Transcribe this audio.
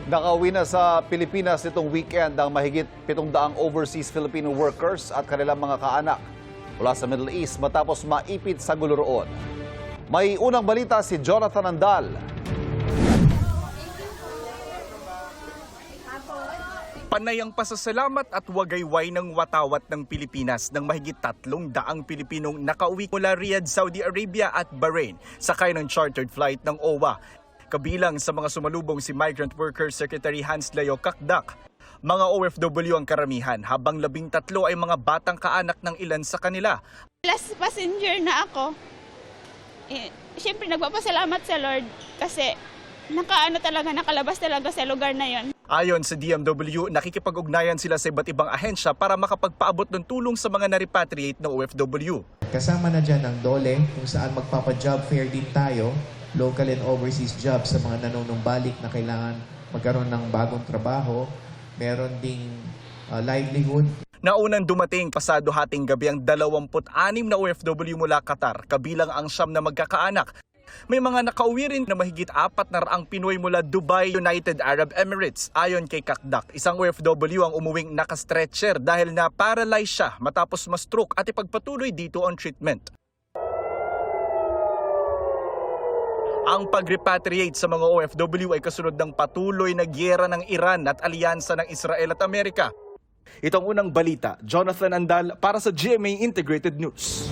Nakauwi na sa Pilipinas itong weekend ang mahigit 700 overseas Filipino workers at kanilang mga kaanak mula sa Middle East matapos maipit sa gulo roon. May unang balita si Jonathan Andal. Panay ang pasasalamat at wagayway ng watawat ng Pilipinas ng mahigit 300 Pilipinong nakauwi mula Riyadh, Saudi Arabia at Bahrain sakay ng chartered flight ng OWA. Kabilang sa mga sumalubong si Migrant Workers Secretary Hans Leo Kakdak. Mga OFW ang karamihan habang 13 ay mga batang kaanak ng ilan sa kanila. Last passenger na ako. Siyempre nagpapasalamat sa Lord kasi nakalabas talaga sa lugar na yon. Ayon sa DMW, nakikipag-ugnayan sila sa iba't ibang ahensya para makapagpaabot ng tulong sa mga na-repatriate na OFW. Kasama na dyan ang DOLE kung saan magpapa-job fair din tayo, local and overseas jobs sa mga nanunumbalik na kailangan magkaroon ng bagong trabaho. Meron ding livelihood. Naunang dumating pasado hating gabi ang 26 na OFW mula Qatar, kabilang ang 9 na magkakaanak. May mga nakauwi rin na mahigit 400 Pinoy mula Dubai, United Arab Emirates. Ayon kay Kakdak, isang OFW ang umuwing nakastretcher dahil na-paralyze siya matapos ma-stroke at ipagpatuloy dito on treatment. Ang pag-repatriate sa mga OFW ay kasunod ng patuloy na gyera ng Iran at alyansa ng Israel at Amerika. Itong unang balita, Jonathan Andal para sa GMA Integrated News.